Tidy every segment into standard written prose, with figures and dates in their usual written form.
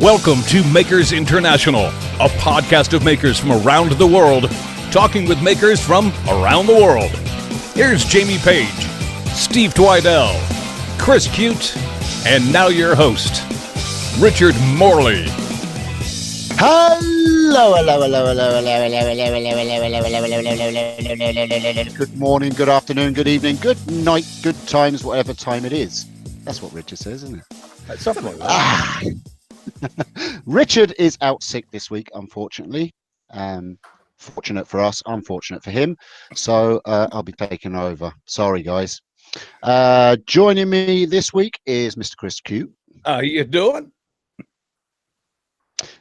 Welcome to Makers International, a podcast of makers from around the world, talking with makers from around the world. Here's Jamie Page, Steve Twidell, Chris Cute, and now your host, Richard Morley. Good morning, good afternoon, good evening, good night, good times, whatever time it is. That's what Richard says, isn't it? That's something like that. Richard is out sick this week, unfortunately. Fortunate for us, unfortunate for him. So I'll be taking over. Sorry, guys. Joining me this week is Mr. Chris Cute. How you doing?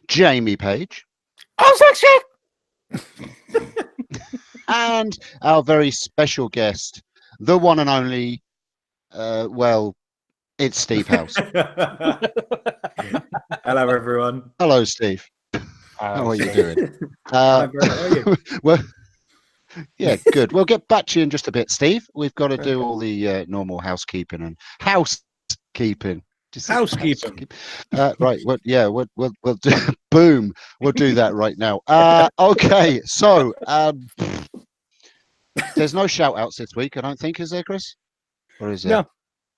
Jamie Page. I'm sick. And our very special guest, the one and only, it's Steve House. Hello, everyone. Hello, Steve. How are you doing? How are you? Well, yeah, good. We'll get back to you in just a bit, Steve. We've got to do all the normal housekeeping and housekeeping. Housekeeping. Right. Well, yeah. We'll do. Boom. We'll do that right now. Okay. So there's no shout outs this week, I don't think, is there, Chris? Or is there?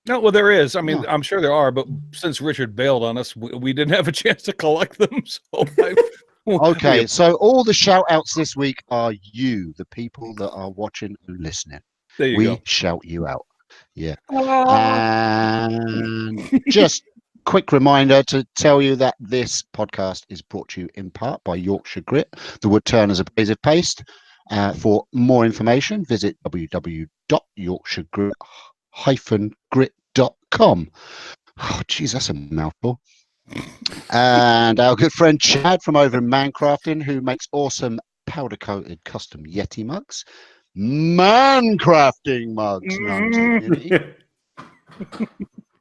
No, well, there is. I mean, No. I'm sure there are, but since Richard bailed on us, we didn't have a chance to collect them. So Okay, so all the shout outs this week are you, the people that are watching and listening. there you We go. shout you out. Yeah. And just quick reminder to tell you that this podcast is brought to you in part by Yorkshire Grit, the wood turners abrasive paste. For more information, visit www.yorkshire-grit.com. Oh, geez, that's a mouthful. And our good friend Chad from over in Mancrafting, who makes awesome powder-coated custom Yeti mugs. Mancrafting mugs. No, I'm taking it.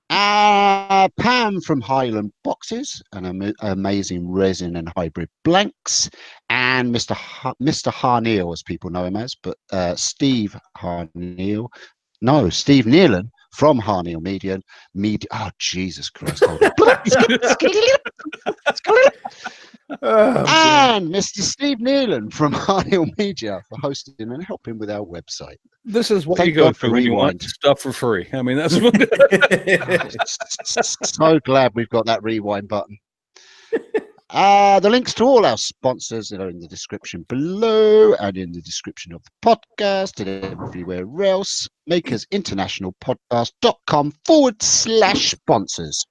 Pam from Highland Boxes, an amazing resin and hybrid blanks. And Mr. Harneal, as people know him as, but Steve Harneal. No, Steve Nealon from Harneal Media. Oh, Jesus Christ. Hold on. And Mr. Steve Nealon from Harneal Media for hosting and helping with our website. This is what Thank you go God for through when you want Rewind. stuff for free. I mean, that's what. So glad we've got that rewind button. The links to all our sponsors are in the description below and in the description of the podcast and everywhere else. makersinternationalpodcast.com/sponsors.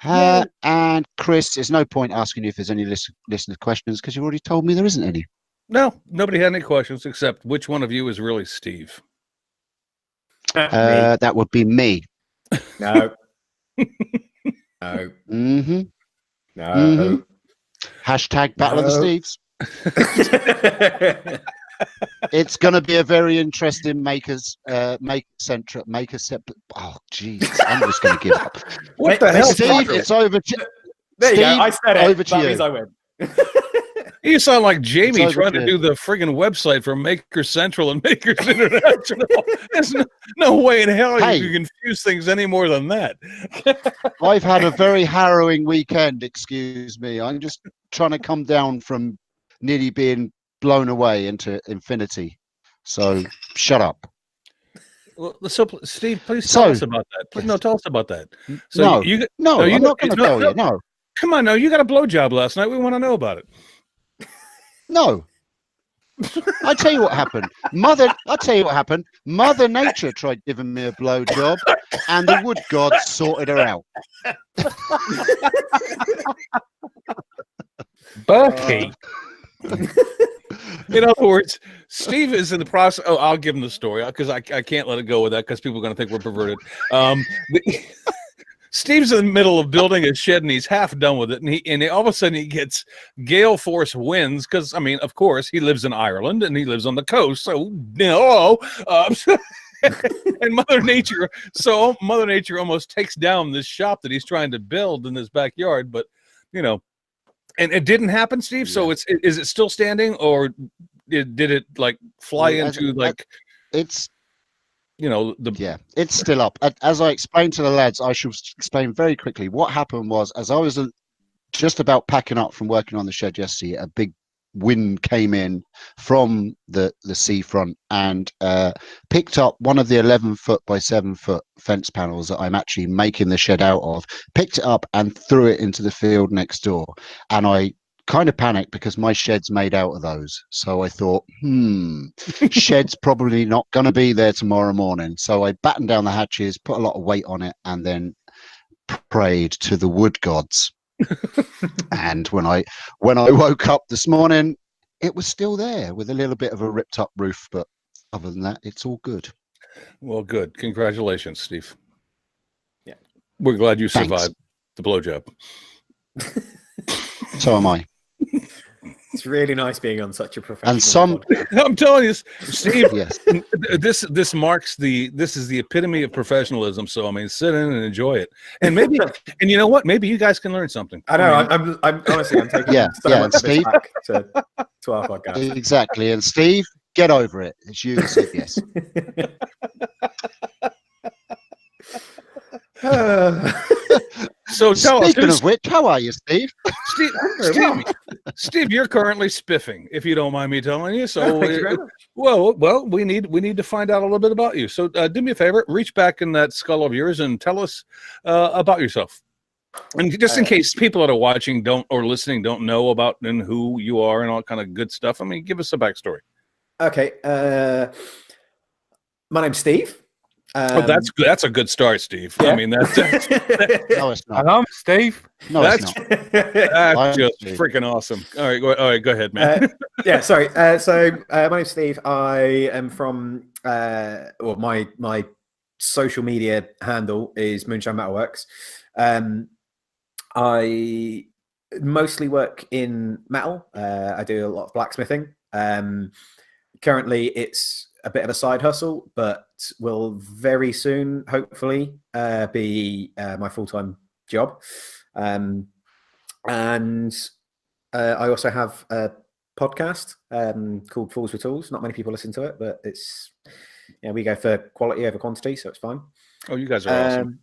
And Chris, there's no point asking you if there's any listener questions because you've already told me there isn't any. No, nobody had any questions except which one of you is really Steve? That would be me. No. No. Mm-hmm. No. Mhm. Hashtag Battle of the Steves. It's going to be a very interesting maker centric. Oh, jeez, I'm just going to give up. What the hell, Steve? It's over to There you Steve, go. I said it. over to That you. means I win. You sound like Jamie over trying to to do the friggin' website for Makers Central and Makers International. There's no way in hell Hey. you can confuse things any more than that. I've had a very harrowing weekend. Excuse me. I'm just trying to come down from nearly being blown away into infinity. So shut up. Well, so Steve, please tell So- us about that. No, tell us about that. So No. you No, you I'm not going to tell you. No, come on, no, you got a blowjob last night. We want to know about it. no. I tell you what happened. I'll tell you what happened. Mother Nature tried giving me a blowjob, and the wood gods sorted her out. Berkey. In other words, Steve is in the process. Oh, I'll give him the story because I can't let it go with that because people are going to think we're perverted. Steve's in the middle of building a shed and he's half done with it, and all of a sudden he gets gale force winds because I mean, of course, he lives in Ireland and he lives on the coast, so and Mother Nature almost takes down this shop that he's trying to build in his backyard, but you know. And it didn't happen, Steve. So is it still standing, or did it like fly Well, into like It's the it's still up. As I explained to the lads, I should explain very quickly. What happened was, as I was just about packing up from working on the shed yesterday, a big wind came in from the seafront and picked up one of the 11-foot by 7-foot fence panels that I'm actually making the shed out of, picked it up and threw it into the field next door. And I kind of panicked because my shed's made out of those. So I thought, shed's probably not going to be there tomorrow morning. So I battened down the hatches, put a lot of weight on it, and then prayed to the wood gods. And when I woke up this morning, it was still there with a little bit of a ripped up roof, but other than that, it's all good. Well, good. Congratulations, Steve. Yeah, we're glad you Thanks. survived the blowjob. So am I. It's really nice being on such a professional. And some, podcast. I'm telling you, Steve. yes, This marks this is the epitome of professionalism. So I mean, sit in and enjoy it, and maybe, and you know what? Maybe you guys can learn something. I know. I mean, I'm honestly, I'm taking Yeah, so yeah, much of this Steve. back to our podcast. exactly. And Steve, get over it. It's you that said yes. so tell us, Speaking of which, how are you, Steve? Steve, you're currently spiffing, if you don't mind me telling you. So, Thank you very much. well, we need to find out a little bit about you. So, do me a favor, reach back in that skull of yours and tell us about yourself. And just in case people that are watching don't or listening don't know about and who you are and all kind of good stuff, I mean, give us a backstory. Okay. My name's Steve. That's a good start, Steve. Yeah. I mean, that's No, it's not. And I'm Steve. No, that's- it's not. that's just Steve. freaking awesome. All right, go ahead, man. Yeah, sorry. So my name's Steve. I am from well, my social media handle is Moonshine Metalworks. I mostly work in metal. I do a lot of blacksmithing. Currently, it's a bit of a side hustle, but will very soon, hopefully, be my full-time job. And I also have a podcast called Fools with Tools. Not many people listen to it, but it's we go for quality over quantity, so it's fine. Oh, you guys are awesome.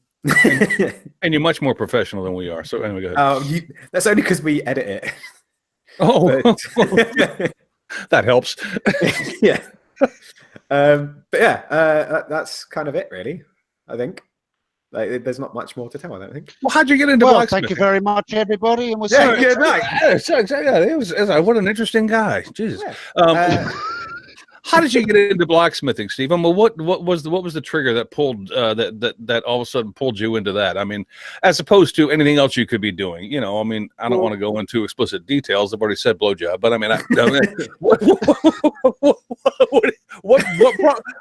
And you're much more professional than we are. So anyway, go ahead. That's only because we edit it. Oh, But, that helps. yeah. But yeah, that's kind of it, really. I think there's not much more to tell. I don't think. Well, how'd you get into Well, blacksmithing? thank you very much, everybody. And we'll see Yeah, you good next week. night. It was what an interesting guy. Jesus. Yeah. How did you get into blacksmithing, Steve? I mean, what was the trigger that pulled that all of a sudden pulled you into that? I mean, as opposed to anything else you could be doing. You know, I mean, I don't want to go into explicit details. I've already said blowjob, but I mean,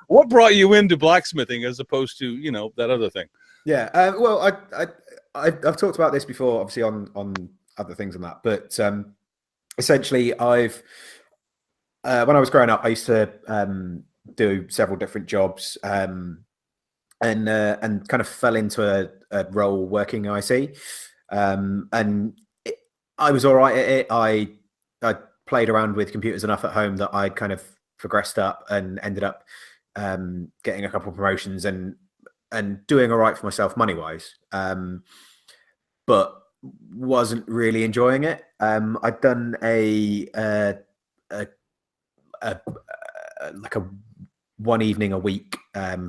what brought you into blacksmithing as opposed to that other thing? Yeah. Well, I've talked about this before, obviously on other things and that, but essentially, when I was growing up, I used to do several different jobs and kind of fell into a role working IC. And I was all right at it. I played around with computers enough at home that I kind of progressed up and ended up getting a couple of promotions and doing all right for myself money-wise. But wasn't really enjoying it. I'd done like a one evening a week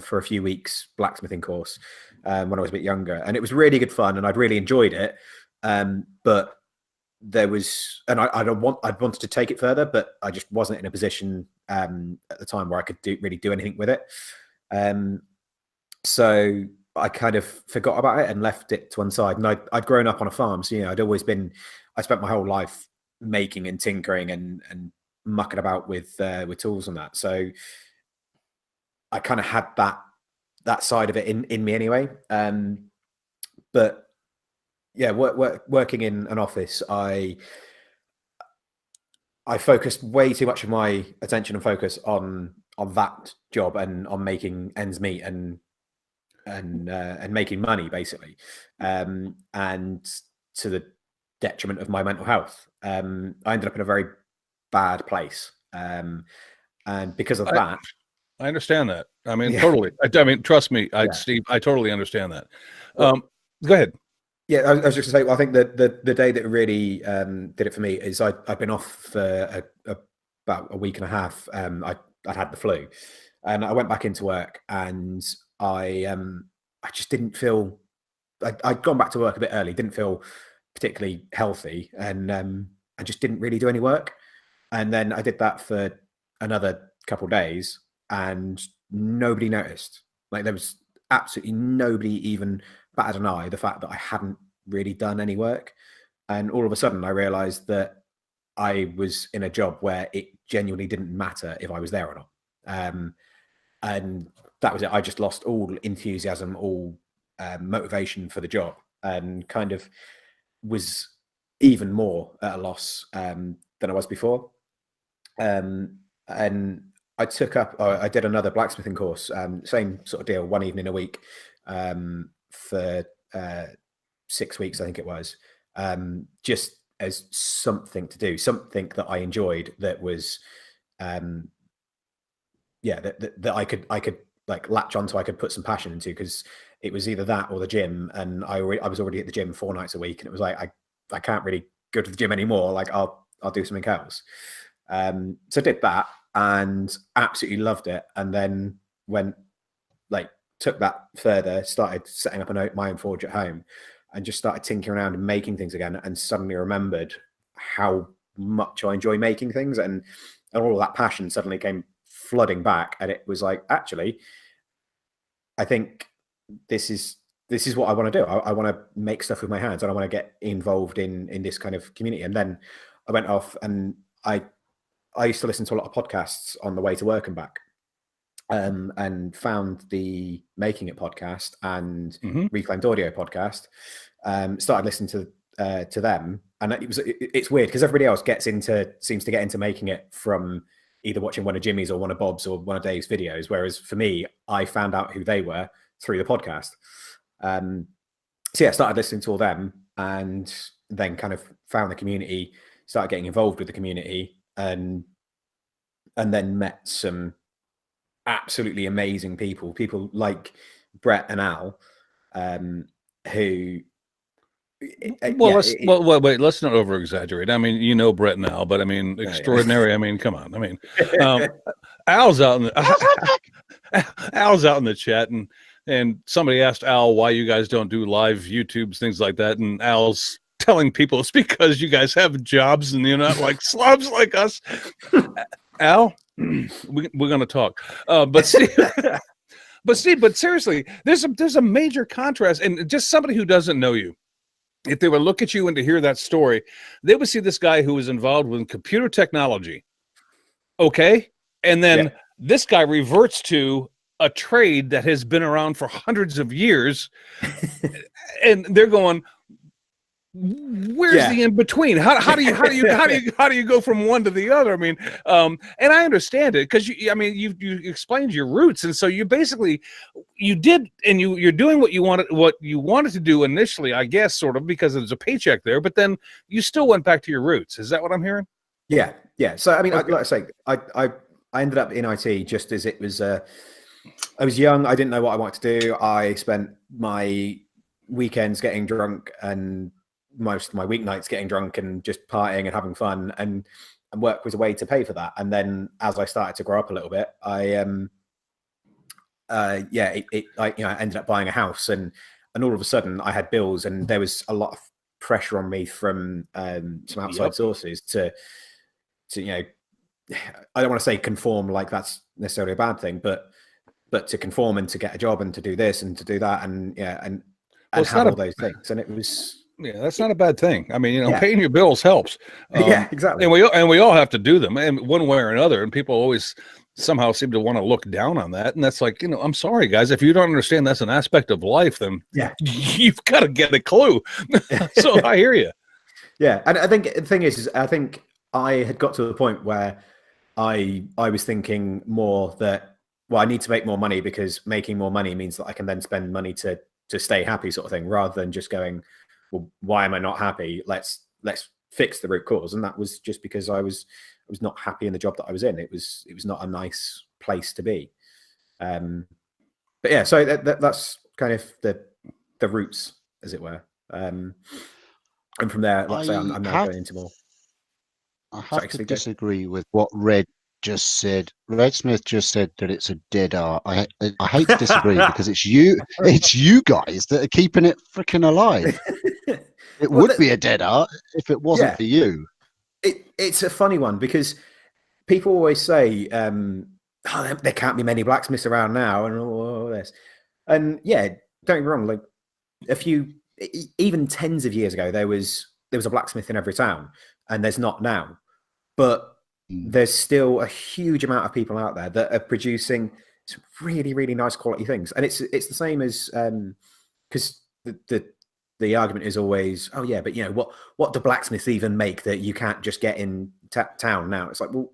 for a few weeks blacksmithing course when I was a bit younger, and it was really good fun and I'd really enjoyed it. But there was, and I'd wanted to take it further, but I just wasn't in a position at the time where I could really do anything with it. So I kind of forgot about it and left it to one side. And I'd grown up on a farm, so I spent my whole life making and tinkering and mucking about with tools and that. So I kind of had that side of it in me anyway. But yeah, working in an office, I focused way too much of my attention and focus on that job and on making ends meet and making money basically, and to the detriment of my mental health. I ended up in a very bad place, and because of that, I understand that. I mean, Yeah. totally. I mean, trust me, Yeah. Steve, I totally understand that. Well, Go ahead. Yeah, I was just going to say, well, I think that the day that really did it for me is I've been off for about a week and a half. I'd had the flu, and I went back into work, and I just didn't feel. I'd gone back to work a bit early, didn't feel particularly healthy, and I just didn't really do any work. And then I did that for another couple of days, and nobody noticed. Like there was absolutely nobody even batted an eye the fact that I hadn't really done any work. And all of a sudden I realized that I was in a job where it genuinely didn't matter if I was there or not. And that was it. I just lost all enthusiasm, all motivation for the job, and kind of was even more at a loss than I was before. And I did another blacksmithing course, same sort of deal, one evening a week, for 6 weeks, I think it was, just as something to do, something that I enjoyed, that was, that I could like latch onto, I could put some passion into, because it was either that or the gym, and I was already at the gym 4 nights a week, and it was like I can't really go to the gym anymore. Like I'll do something else. So I did that and absolutely loved it, and then took that further, started setting up my own forge at home, and just started tinkering around and making things again, and suddenly remembered how much I enjoy making things, and all that passion suddenly came flooding back. And it was like, actually, I think this is what I want to do. I want to make stuff with my hands, and I want to get involved in this kind of community. And then I went off, and I used to listen to a lot of podcasts on the way to work and back, and found the Making It podcast and Reclaimed Audio podcast. Started listening to them, and it's weird because everybody else seems to get into Making It from either watching one of Jimmy's or one of Bob's or one of Dave's videos, whereas for me, I found out who they were through the podcast. So yeah, I started listening to all them, and then kind of found the community, started getting involved with the community, and then met some absolutely amazing people like Brett and Al, who. Wait, let's not over exaggerate. I mean, you know Brett and Al, but I mean, extraordinary. Yeah. I mean, come on. I mean, Al's out in the chat, and somebody asked Al why you guys don't do live YouTubes, things like that, and Al's telling people it's because you guys have jobs and you're not like slobs like us. Al, we're gonna talk, but seriously, there's a major contrast, and just somebody who doesn't know you, if they would look at you and to hear that story, they would see this guy who was involved with computer technology. Okay. And then this guy reverts to a trade that has been around for hundreds of years. And they're going, where's the in between? How do you go from one to the other? I mean, and I understand it, because you explained your roots, and so you basically did, and you're doing what you wanted to do initially, I guess, sort of, because there's a paycheck there, but then you still went back to your roots. Is that what I'm hearing? Yeah. So I mean, okay. Like I say, I ended up in IT just as it was. I was young. I didn't know what I wanted to do. I spent my weekends getting drunk, and most of my weeknights getting drunk and just partying and having fun, and work was a way to pay for that. And then as I started to grow up a little bit, I ended up buying a house, and all of a sudden I had bills, and there was a lot of pressure on me from some outside sources to I don't want to say conform, like that's necessarily a bad thing, but to conform and to get a job and to do this and to do that, and have all those things. And it was. Yeah, that's not a bad thing. I mean, paying your bills helps. Yeah, exactly. And we all have to do them, and one way or another. And people always somehow seem to want to look down on that. And that's like, I'm sorry, guys, if you don't understand that's an aspect of life, then you've got to get a clue. So I hear you. Yeah, and I think the thing is I think I had got to the point where I was thinking more that, well, I need to make more money, because making more money means that I can then spend money to stay happy, sort of thing, rather than just going, well, why am I not happy? Let's fix the root cause. And that was just because I was not happy in the job that I was in. It was not a nice place to be. But yeah, so that's kind of the roots, as it were. And from there, like I say, I'm now going into more. I have to disagree with what Red just said. Red Smith just said that it's a dead art. I hate to disagree because it's you guys that are keeping it freaking alive. It would be a dead art if it wasn't for you. It's a funny one because people always say, oh, there can't be many blacksmiths around now and all this. And yeah, don't get me wrong, like a few, even tens of years ago, there was a blacksmith in every town, and there's not now. But there's still a huge amount of people out there that are producing some really, really nice quality things. And it's the same as because the argument is always, oh yeah, but you know what do blacksmiths even make that you can't just get in town now? It's like, well,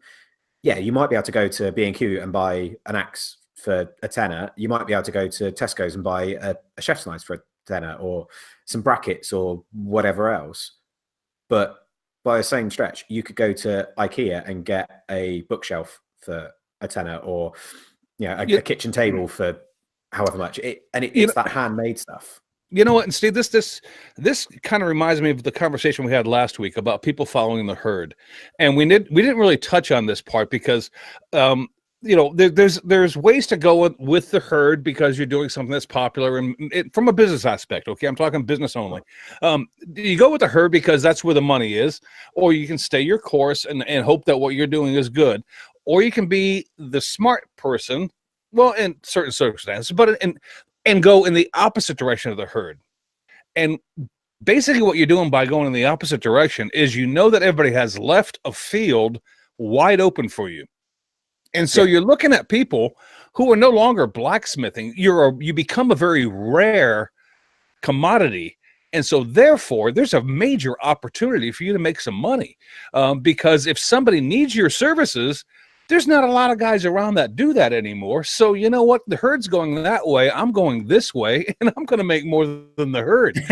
yeah, you might be able to go to B&Q and buy an axe for a tenner. You might be able to go to Tesco's and buy a chef's knife for a tenner, or some brackets or whatever else. But by the same stretch, you could go to IKEA and get a bookshelf for a tenner, or a kitchen table for however much. It's that handmade stuff. You know what? And Steve, this kind of reminds me of the conversation we had last week about people following the herd, and we didn't really touch on this part because there's ways to go with the herd because you're doing something that's popular and from a business aspect. Okay, I'm talking business only. You go with the herd because that's where the money is, or you can stay your course and hope that what you're doing is good, or you can be the smart person. Well, in certain circumstances, but and go in the opposite direction of the herd. And basically what you're doing by going in the opposite direction is that everybody has left a field wide open for you. And so you're looking at people who are no longer blacksmithing. You become a very rare commodity. And so therefore, there's a major opportunity for you to make some money. Because if somebody needs your services, there's not a lot of guys around that do that anymore. So you know what? The herd's going that way. I'm going this way, and I'm going to make more than the herd.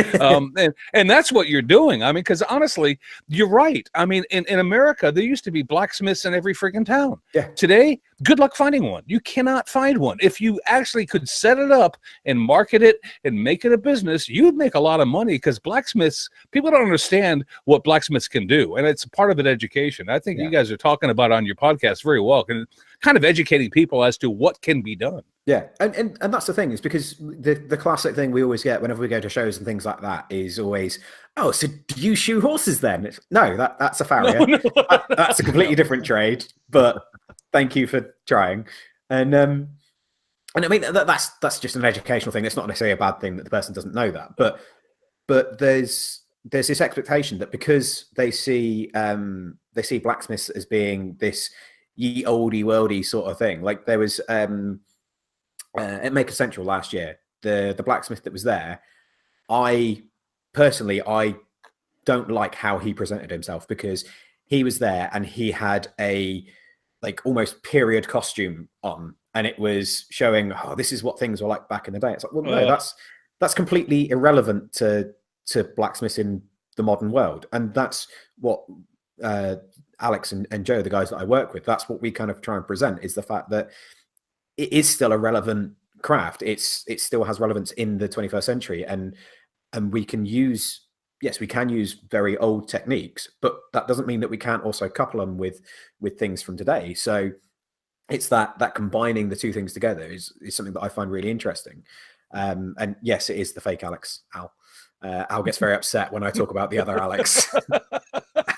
And that's what you're doing. I mean, because honestly, you're right. I mean, in America, there used to be blacksmiths in every freaking town. Yeah. Today, good luck finding one. You cannot find one. If you actually could set it up and market it and make it a business, you'd make a lot of money, because blacksmiths, people don't understand what blacksmiths can do. And it's part of an education. I think you guys are talking about on your podcast very well, and kind of educating people as to what can be done. Yeah, and that's the thing, is because the classic thing we always get whenever we go to shows and things like that is always, oh, so do you shoe horses then? No, that's a farrier. No. That's a completely different trade, but thank you for trying. And I mean, that's just an educational thing. It's not necessarily a bad thing that the person doesn't know that, but there's this expectation that because they see blacksmiths as being this ye oldie worldy sort of thing. Like there was at Maker Central last year, the blacksmith that was there, I personally don't like how he presented himself, because he was there and he had a like almost period costume on, and it was showing, oh, this is what things were like back in the day. It's like, well, no, that's completely irrelevant to blacksmiths in the modern world. And that's what Alex and Joe, the guys that I work with, that's what we kind of try and present, is the fact that it is still a relevant craft. It still has relevance in the 21st century, and we can use very old techniques, but that doesn't mean that we can't also couple them with things from today. So it's that combining the two things together is something that I find really interesting. And yes, it is the fake Alex, Al. Al gets very upset when I talk about the other Alex.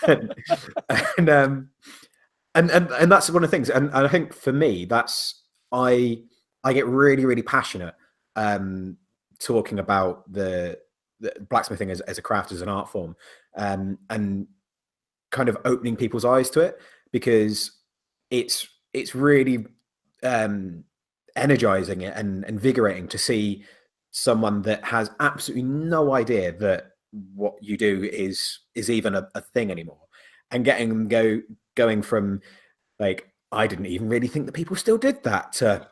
and that's one of the things. And I think for me, that's I get really, really passionate talking about the blacksmithing as a craft, as an art form, and kind of opening people's eyes to it, because it's really energizing and invigorating to see someone that has absolutely no idea that what you do is even a thing anymore, and getting them going from like, I didn't even really think that people still did that, to,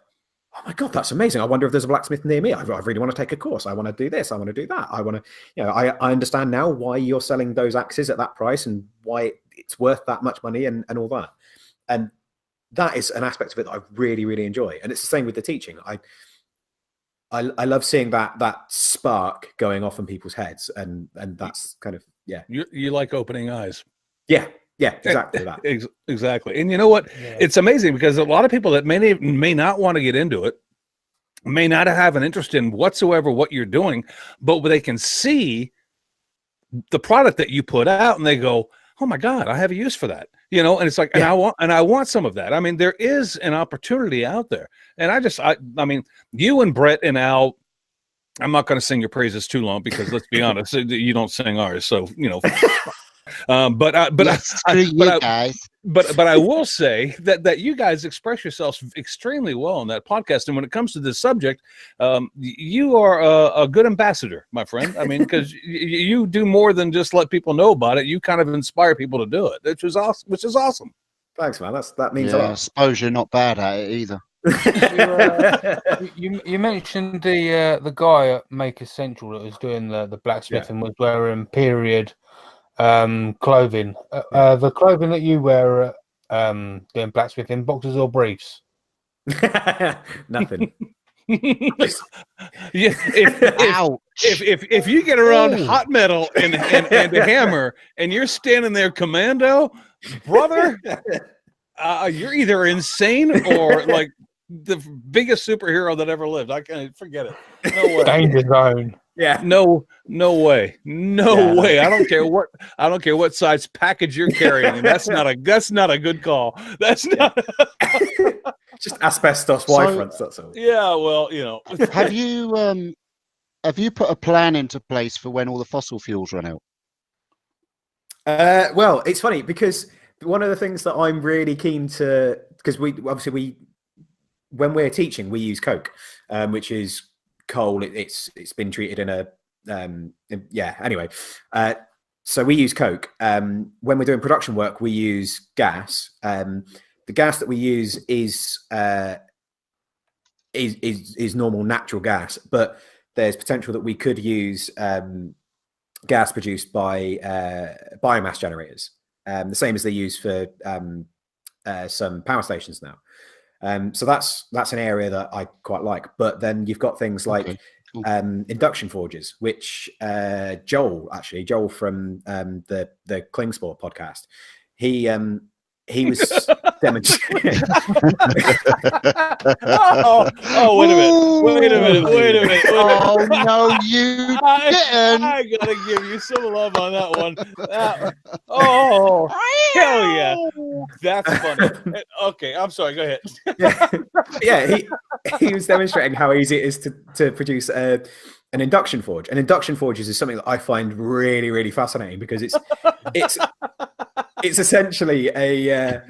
oh my God, that's amazing. I wonder if there's a blacksmith near me. I really want to take a course. I want to do this. I want to do that. I want to, I understand now why you're selling those axes at that price and why it's worth that much money and all that. And that is an aspect of it that I really, really enjoy. And it's the same with the teaching. I love seeing that spark going off in people's heads, and that's kind of You like opening eyes. Yeah, exactly that. Exactly. And you know what? Yeah. It's amazing because a lot of people that may not want to get into it, may not have an interest in whatsoever what you're doing, but they can see the product that you put out and they go, oh my God, I have a use for that. You know, and it's like, and I want some of that. I mean, there is an opportunity out there. And I mean, you and Brett and Al, I'm not going to sing your praises too long because let's be honest, you don't sing ours. So, you know, but I will say that you guys express yourselves extremely well on that podcast. And when it comes to this subject, you are a good ambassador, my friend. I mean, because you do more than just let people know about it. You kind of inspire people to do it, which is awesome. Thanks, man. That means a lot. I suppose you're not bad at it either. You mentioned the guy at Maker Central that was doing the blacksmithing was wearing period clothing. The clothing that you wear doing blacksmithing, boxers or briefs? Nothing. If you get around hot metal and a hammer and you're standing there commando, brother, you're either insane or like the biggest superhero that ever lived. I can't forget it. No way. Danger zone. Yeah. No way. No way. I don't care what size package you're carrying. That's not a good call. That's not just asbestos Y-fronts, that's all. Yeah, well, you know. Have you put a plan into place for when all the fossil fuels run out? Well, it's funny because one of the things that I'm really keen to, because we when we're teaching, we use coke, which is coal. It's been treated in a anyway. So we use coke. When we're doing production work, we use gas. The gas that we use is normal natural gas, but there's potential that we could use gas produced by biomass generators, the same as they use for some power stations now. So that's an area that I quite like. But then you've got things like induction forges, which Joel from the Klingsport podcast, he was demonstrating. wait a minute. Oh no, you didn't. I gotta give you some love on that one. Hell yeah, that's funny. Okay, I'm sorry. Go ahead. He was demonstrating how easy it is to produce an induction forge. And induction forges is something that I find really, really fascinating because it's essentially a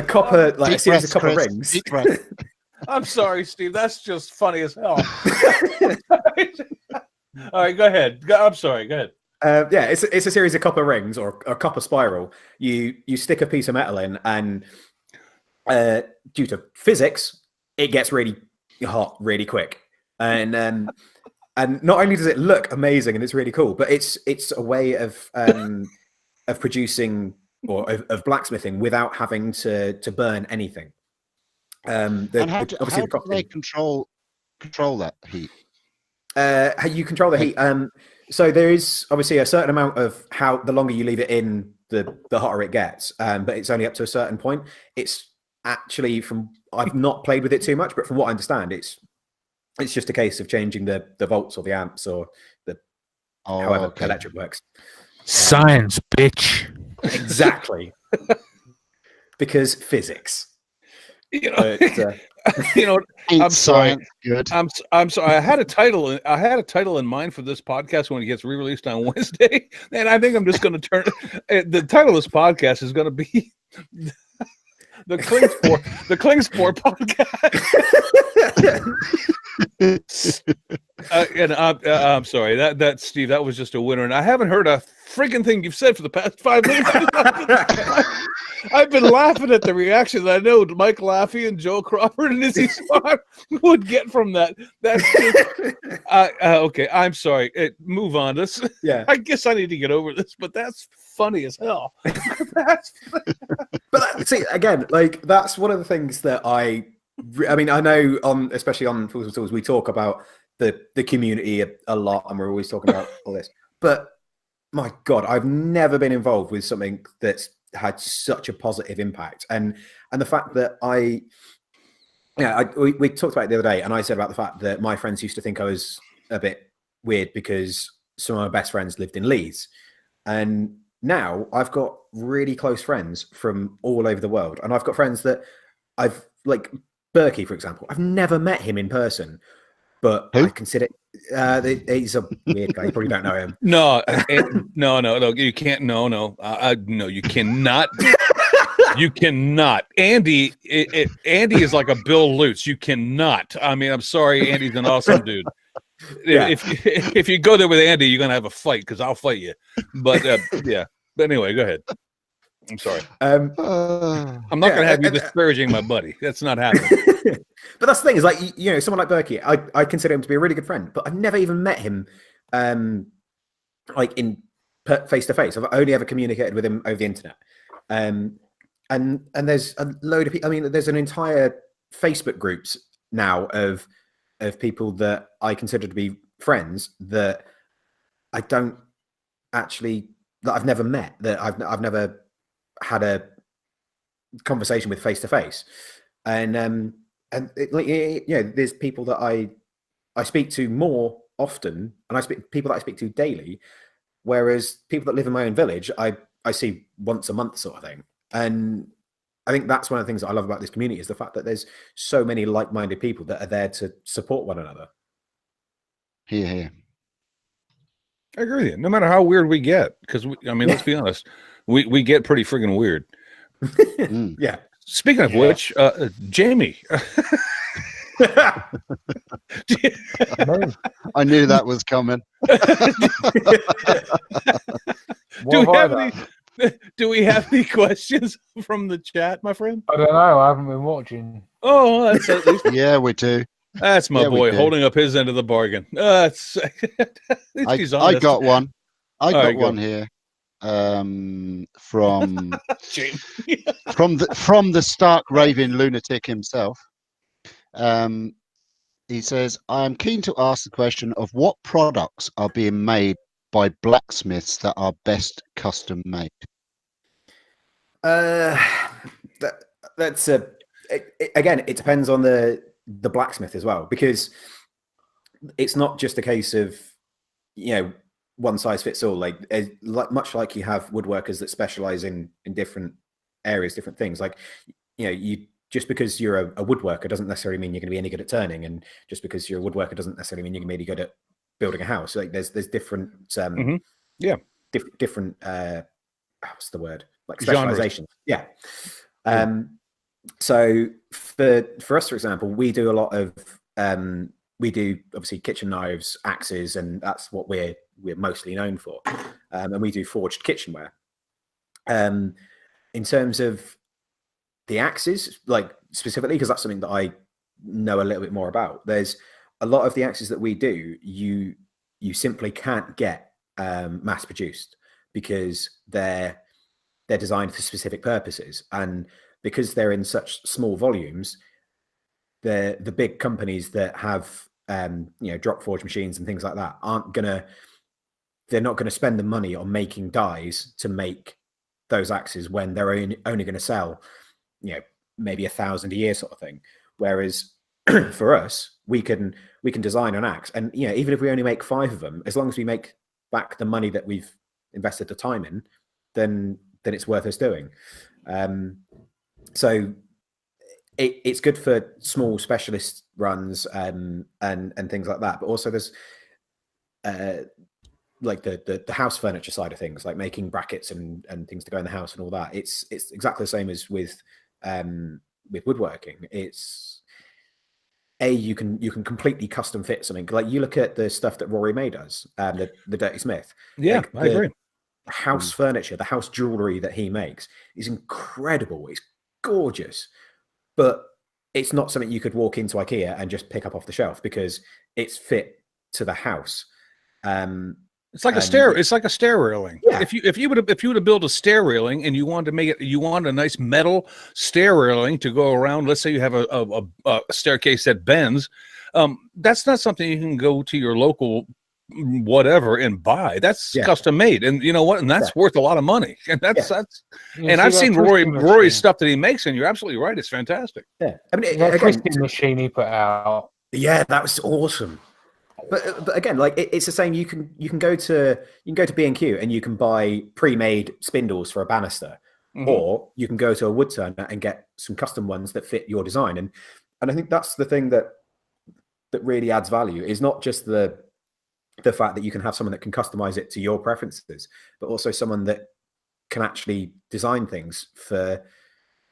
copper, like a series of copper rings. I'm sorry, Steve. That's just funny as hell. All right, go ahead. I'm sorry. Go ahead. It's a series of copper rings or a copper spiral. You stick a piece of metal in, and due to physics, it gets really hot really quick. And not only does it look amazing and it's really cool, but it's a way of producing or of blacksmithing without having to burn anything. How do they control that heat? How you control the heat? So there is obviously a certain amount of how the longer you leave it in, the hotter it gets. But it's only up to a certain point. It's actually I've not played with it too much, but from what I understand, it's just a case of changing the volts or the amps or however electric works. Science, bitch. Exactly. Because physics. I'm sorry. Good. I'm sorry. I had a title in mind for this podcast when it gets re-released on Wednesday, and I think I'm just going to turn the title of this podcast is going to be the Klingsport podcast. I'm sorry. That Steve, that was just a winner, and I haven't heard a freaking thing you've said for the past 5 minutes. I've been laughing at the reaction that I know Mike Laffey and Joe Crawford and Izzy Swan would get from that. That's just, okay. I'm sorry. Move on. Yeah. I guess I need to get over this, but that's funny as hell. But see, again, like that's one of the things that I mean, I know especially on Fools and Tools, we talk about the community a lot, and we're always talking about all this. But my God, I've never been involved with something that's had such a positive impact, and the fact that we talked about it the other day, and I said about the fact that my friends used to think I was a bit weird because some of my best friends lived in Leeds, and now I've got really close friends from all over the world, and I've got friends that I've like Berkey, for example. I've never met him in person, but Who? I consider he's a weird guy. You probably don't know him. No, you can't. No, you cannot. You cannot. Andy is like a Bill Lutz. You cannot. I mean, I'm sorry, Andy's an awesome dude. Yeah. If you go there with Andy, you're gonna have a fight because I'll fight you. But yeah. But anyway, go ahead. I'm sorry. I'm not gonna have you disparaging my buddy. That's not happening. But that's the thing, is like, you know, someone like Berkey, I consider him to be a really good friend, but I've never even met him like in face to face. I've only ever communicated with him over the internet. And there's a load of people. I mean, there's an entire Facebook groups now of people that I consider to be friends that I don't actually, that I've never met, that I've never had a conversation with face to face. And there's people that I speak to more often, and people that I speak to daily, whereas people that live in my own village, I see once a month sort of thing. And I think that's one of the things that I love about this community, is the fact that there's so many like-minded people that are there to support one another. Here. I agree with you. No matter how weird we get, because let's be honest, we get pretty friggin' weird. Yeah. Speaking of which, Jamie. I knew that was coming. Do we have any questions from the chat, my friend? I don't know. I haven't been watching. Oh, that's at least. Yeah, we do. That's my boy holding up his end of the bargain. I got one. I got right, one here. From the stark raving lunatic himself. He says, I am keen to ask the question of what products are being made by blacksmiths that are best custom made. That's again, it depends on the blacksmith as well, because it's not just a case of, you know, one size fits all. Like much like you have woodworkers that specialize in different areas, different things. Like, you know, just because you're a woodworker doesn't necessarily mean you're going to be any good at turning, and just because you're a woodworker doesn't necessarily mean you're going to be any good at building a house. Like there's different different what's the word, like specialization. Yeah. So for us, for example, we do a lot of we do obviously kitchen knives, axes, and that's what we're mostly known for. And we do forged kitchenware. In terms of the axes, like specifically, because that's something that I know a little bit more about, there's a lot of the axes that we do, you simply can't get mass produced, because they're designed for specific purposes, and because they're in such small volumes, the big companies that have drop forge machines and things like that they're not gonna spend the money on making dies to make those axes when they're only going to sell, you know, maybe 1,000 a year sort of thing. Whereas for us, we can design an axe, and, you know, even if we only make 5 of them, as long as we make back the money that we've invested the time in, then it's worth us doing. So it's good for small specialist runs and things like that. But also there's like the house furniture side of things, like making brackets and things to go in the house and all that. It's exactly the same as with woodworking. It's you can completely custom fit something. Like you look at the stuff that Rory May does, the Dirty Smith. Yeah, like I agree. House furniture, the house jewelry that he makes is incredible. It's gorgeous, but it's not something you could walk into IKEA and just pick up off the shelf because it's fit to the house. It's like a stair. It's like a stair railing. Yeah. If you were to build a stair railing and you wanted to make it, you want a nice metal stair railing to go around. Let's say you have a staircase that bends. That's not something you can go to your local whatever and buy. That's custom made, and you know what? And that's worth a lot of money. And that's. And I've seen Rory's stuff that he makes, and you're absolutely right. It's fantastic. Yeah, I mean, that twisting machine he put out. Yeah, that was awesome. But again, like it's the same. You can go to B&Q and you can buy pre-made spindles for a banister, or you can go to a wood turner and get some custom ones that fit your design. And I think that's the thing that really adds value is not just the fact that you can have someone that can customize it to your preferences, but also someone that can actually design things for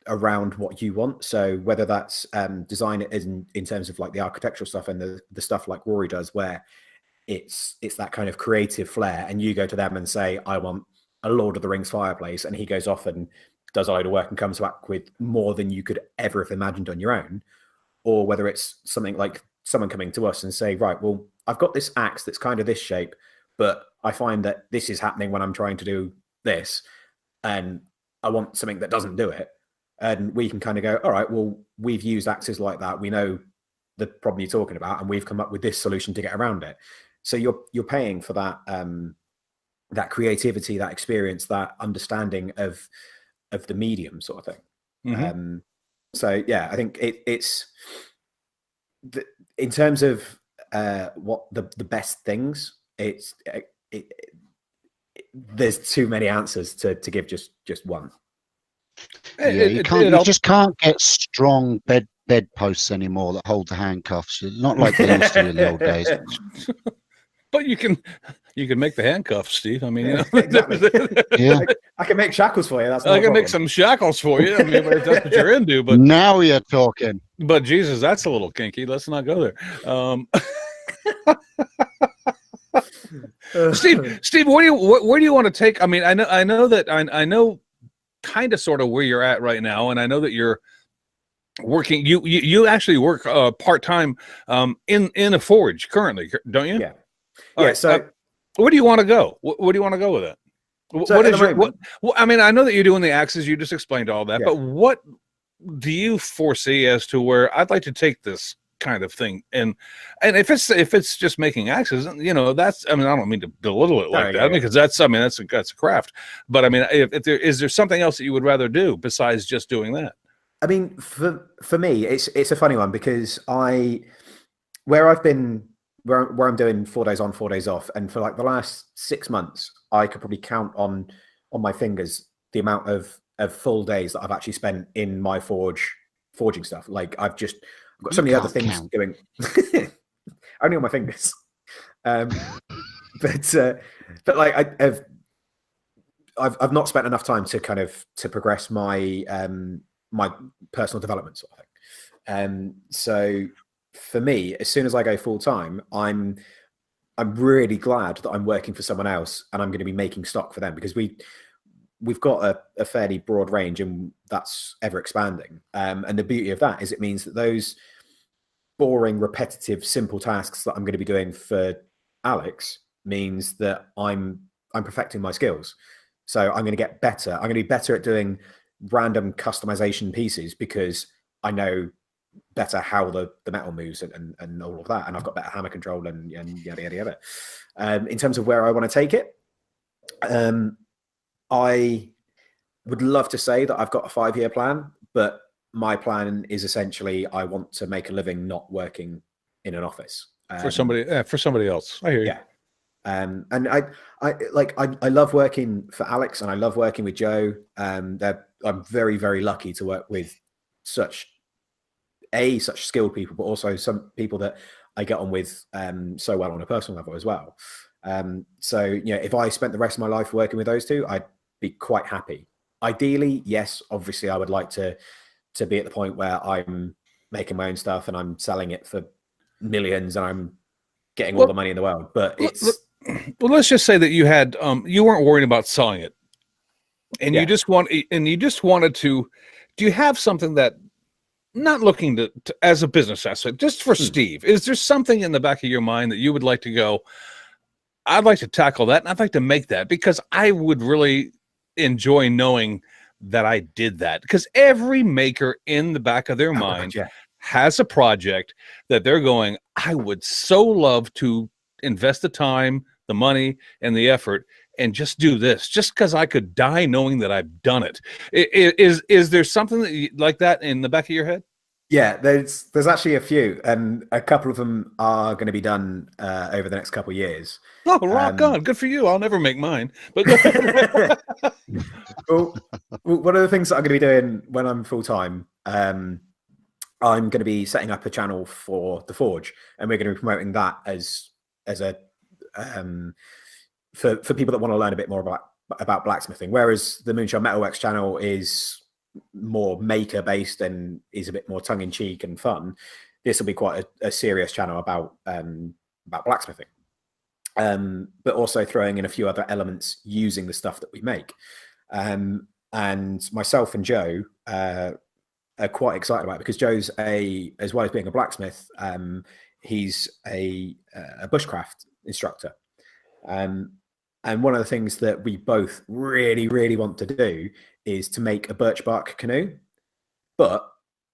around what you want. So whether that's design it in terms of like the architectural stuff and the stuff like Rory does, where it's that kind of creative flair, and you go to them and say, I want a Lord of the Rings fireplace, and he goes off and does a load of work and comes back with more than you could ever have imagined on your own. Or whether it's something like someone coming to us and say, right, well, I've got this axe that's kind of this shape, but I find that this is happening when I'm trying to do this, and I want something that doesn't do it. And we can kind of go, all right, well, we've used axes like that. We know the problem you're talking about, and we've come up with this solution to get around it. So you're paying for that that creativity, that experience, that understanding of the medium sort of thing. So yeah, I think it's in terms of what the best things. There's too many answers to give just one. You just can't get strong bed posts anymore that hold the handcuffs. Not like they used to in the old days. But you can make the handcuffs, Steve. I mean, you know. Exactly. I can make shackles for you. I can make some shackles for you. I mean, if that's what you're into. But now you're talking. But Jesus, that's a little kinky. Let's not go there. Steve, where do you want to take? I mean, I know kind of sort of where you're at right now, and I know that you're working. You actually work part-time in a forge currently, don't you? Yeah. All right. So where do you want to go? Where do you want to go with it? I mean, I know that you're doing the axes. You just explained all that, but what do you foresee as to where I'd like to take this kind of thing? And if it's just making axes, you know, that's, I mean, I don't mean to belittle it like that, because that's a craft. But I mean, if is there something else that you would rather do besides just doing that? I mean, for me, it's a funny one, because where I'm doing 4 days on, 4 days off, and for like the last 6 months, I could probably count on my fingers the amount of full days that I've actually spent in my forging stuff. Like I've got so many other things doing only on my fingers. But like I've not spent enough time to progress my my personal development sort of thing. So for me, as soon as I go full time, I'm really glad that I'm working for someone else, and I'm going to be making stock for them, because we've got a fairly broad range, and that's ever expanding. And the beauty of that is it means that those boring, repetitive, simple tasks that I'm going to be doing for Alex means that I'm perfecting my skills. So I'm going to get better. I'm going to be better at doing random customization pieces, because I know better how the metal moves and all of that, and I've got better hammer control and yada yada yada. In terms of where I want to take it, I would love to say that I've got a 5-year plan, but my plan is essentially I want to make a living not working in an office for somebody else. I hear you. Yeah. And I love working for Alex, and I love working with Joe. I'm very, very lucky to work with such skilled people, but also some people that I get on with so well on a personal level as well. So, you know, if I spent the rest of my life working with those two, I'd be quite happy. Ideally, yes, obviously I would like to be at the point where I'm making my own stuff and I'm selling it for millions and I'm getting all the money in the world. But it's well, let's just say that you had you weren't worried about selling it, and you just wanted to. Do you have something that, not looking to as a business asset, just for Steve, is there something in the back of your mind that you would like to go, I'd like to tackle that and I'd like to make that, because I would really enjoy knowing that I did that? Because every maker in the back of their mind has a project that they're going, I would so love to invest the time, the money, and the effort and just do this, just because I could die knowing that I've done it. Is there something that like that in the back of your head? Yeah, there's actually a few, and a couple of them are going to be done over the next couple of years. Oh, rock on! Good for you. I'll never make mine. But well, one of the things that I'm going to be doing when I'm full time, I'm going to be setting up a channel for The Forge, and we're going to be promoting that as a for people that want to learn a bit more about blacksmithing. Whereas the Moonshine Metalworks channel is more maker based and is a bit more tongue in cheek and fun. This will be quite a serious channel about blacksmithing, but also throwing in a few other elements using the stuff that we make. And myself and Joe are quite excited about it, because Joe's as well as being a blacksmith, he's a bushcraft instructor. And one of the things that we both really, really want to do is to make a birch bark canoe. But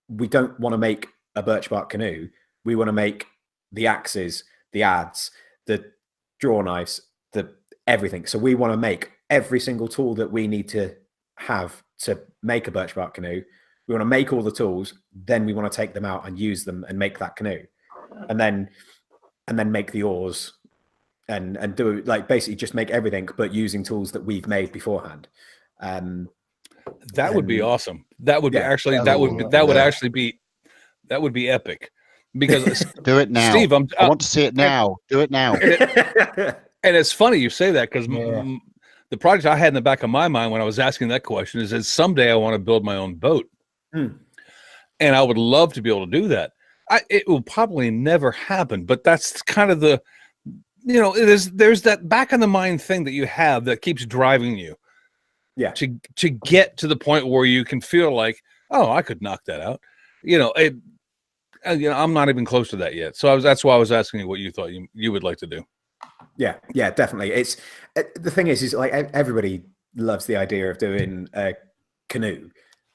we don't want to make a birch bark canoe. We want to make the axes, the adze, the draw knives, the everything. So we want to make every single tool that we need to have to make a birch bark canoe. We want to make all the tools, then we want to take them out and use them and make that canoe. And then make the oars and do, like, basically just make everything, but using tools that we've made beforehand. That would be awesome. That would be actually be epic. Because do it now, Steve. I want to see it now. Do it now. And it's funny you say that, because the project I had in the back of my mind when I was asking that question is that someday I want to build my own boat, and I would love to be able to do that. It will probably never happen, but that's kind of the, there's that back in the mind thing that you have that keeps driving you. Yeah. To get to the point where you can feel like, oh, I could knock that out. I'm not even close to that yet. So that's why I was asking you what you thought you would like to do. Yeah, definitely. It's the thing is like everybody loves the idea of doing a canoe.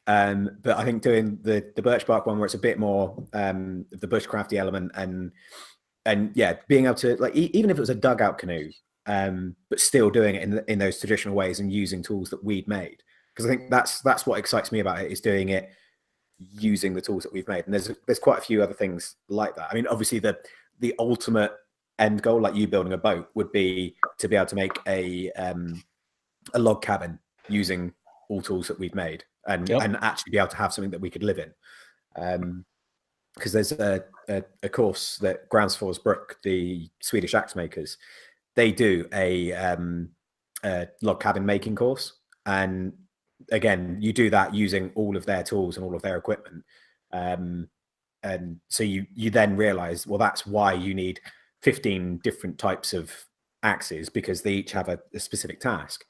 But I think doing the birch bark one, where it's a bit more the bushcrafty element, and being able to, like, even if it was a dugout canoe, but still doing it in those traditional ways and using tools that we'd made. Because I think that's what excites me about it, is doing it using the tools that we've made. And there's quite a few other things like that. I mean, obviously the ultimate end goal, like you building a boat, would be to be able to make a log cabin using all tools that we've made, and actually be able to have something that we could live in. Because there's a course that Gränsfors-Bruck, the Swedish axe makers, they do a log cabin making course. And again, you do that using all of their tools and all of their equipment. And so you then realize, well, that's why you need 15 different types of axes, because they each have a specific task.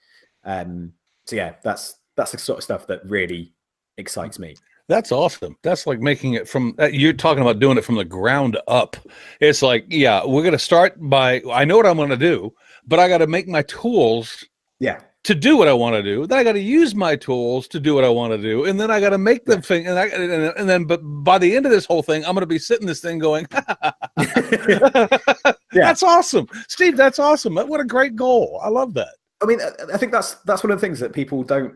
So yeah, that's the sort of stuff that really excites me. That's awesome. That's like making it from, you're talking about doing it from the ground up. It's like, we're going to start by, I know what I'm going to do, but I got to make my tools to do what I want to do. Then I got to use my tools to do what I want to do. And then I got to make the thing. And then, but by the end of this whole thing, I'm going to be sitting this thing going, that's awesome. Steve, that's awesome. What a great goal. I love that. I mean, I think that's one of the things that people don't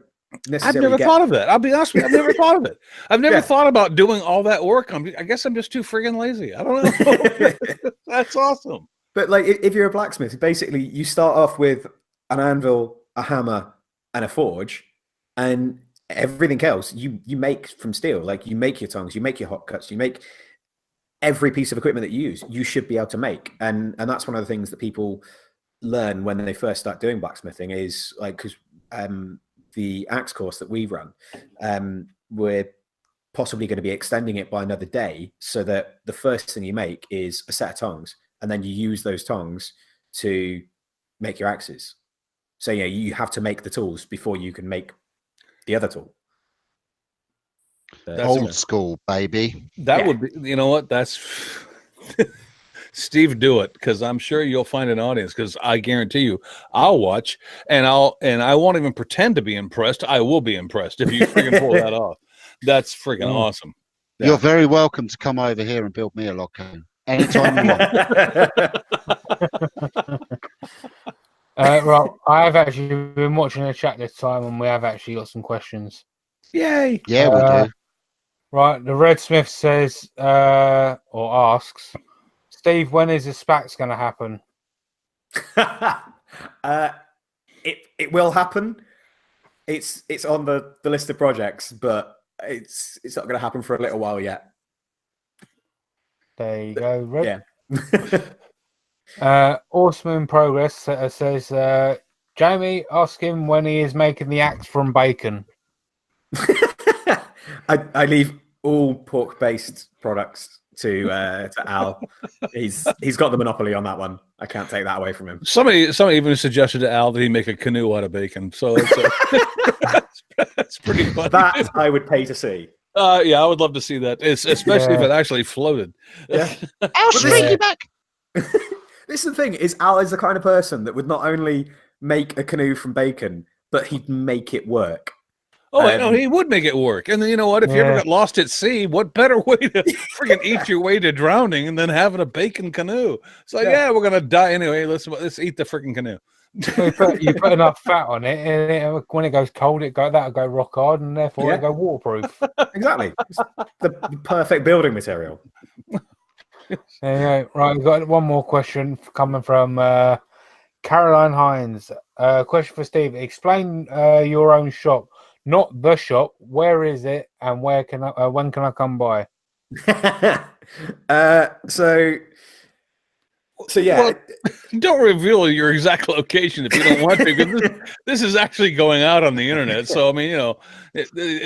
necessarily I've never thought of that. I'll be honest with you. I've never thought of it. I've never thought about doing all that work. I guess I'm just too friggin' lazy. I don't know. That's awesome. But like, if you're a blacksmith, basically you start off with an anvil, a hammer, and a forge, and everything else you make from steel. Like, you make your tongs, you make your hot cuts, you make every piece of equipment that you use, you should be able to make. And that's one of the things that people learn when they first start doing blacksmithing, is like, because the axe course that we run, we're possibly going to be extending it by another day, so that the first thing you make is a set of tongs, and then you use those tongs to make your axes. So yeah, you have to make the tools before you can make the other tool. That's Old school, baby. That would be, you know what? That's Steve, do it, because I'm sure you'll find an audience, because I guarantee you I'll watch, and I won't even pretend to be impressed. I will be impressed if you freaking pull that off. That's freaking awesome. Yeah. You're very welcome to come over here and build me a log cabin anytime you want. Right, I have actually been watching the chat this time, and we have actually got some questions. Yay! Yeah, we do. Right, the Red Smith says or asks, Steve, when is the SPACs going to happen? It will happen. It's on the list of projects, but it's not going to happen for a little while yet. There you go, Red. Yeah. Awesome in Progress says, Jamie, ask him when he is making the axe from bacon. I leave all pork-based products to Al. He's got the monopoly on that one. I can't take that away from him. Somebody even suggested to Al that he make a canoe out of bacon. So that's pretty funny. That I would pay to see. Yeah, I would love to see that, especially if it actually floated. Yeah. I'll string you back. This is the thing: is Al is the kind of person that would not only make a canoe from bacon, but he'd make it work. Oh, no, he would make it work. And then, you know what? If you ever got lost at sea, what better way to freaking eat your way to drowning than having a bacon canoe? So yeah, we're gonna die anyway. Let's eat the freaking canoe. You put enough fat on it, and when it goes cold, that'll go rock hard, and therefore it'll go waterproof. Exactly, it's the perfect building material. Anyway, right, we've got one more question coming from Caroline Hines. Question for Steve: explain your own shop. Not the shop. Where is it, and when can I come by? So yeah. Well, don't reveal your exact location if you don't want to, because this is actually going out on the internet. So I mean, you know,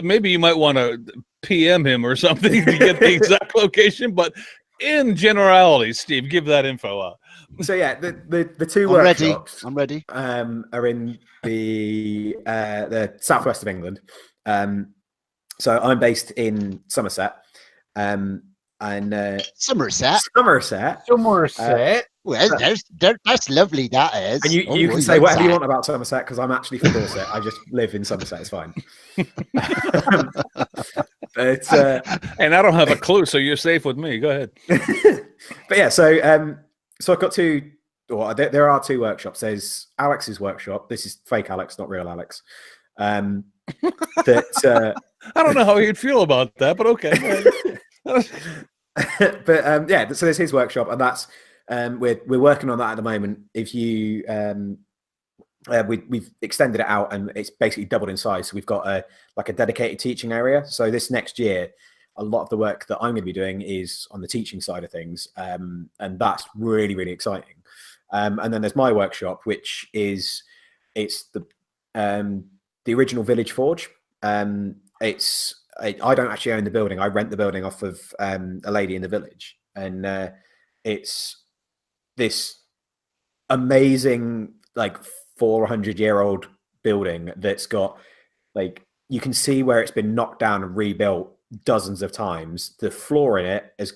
maybe you might want to PM him or something to get the exact location. But in generality, Steve, give that info out. So yeah, the two workshops. I'm ready. Are in the southwest of England. So I'm based in Somerset. And Somerset. Well, that's lovely. That is. And you can say whatever you want about Somerset, because I'm actually from Dorset. I just live in Somerset. It's fine. But and I don't have a clue, so you're safe with me. Go ahead. But yeah, so I've got two. Well, there are two workshops. There's Alex's workshop. This is fake Alex, not real Alex. I don't know how he'd feel about that, but okay. But yeah, so there's his workshop, and that's we're working on that at the moment. If you we've extended it out, and it's basically doubled in size. So we've got a dedicated teaching area. So this next year, a lot of the work that I'm going to be doing is on the teaching side of things, and that's really, really exciting. And then there's my workshop, which is the original Village Forge. I don't actually own the building. I rent the building off of a lady in the village, and it's this amazing 400-year-old building that's got you can see where it's been knocked down and rebuilt dozens of times. The floor in it is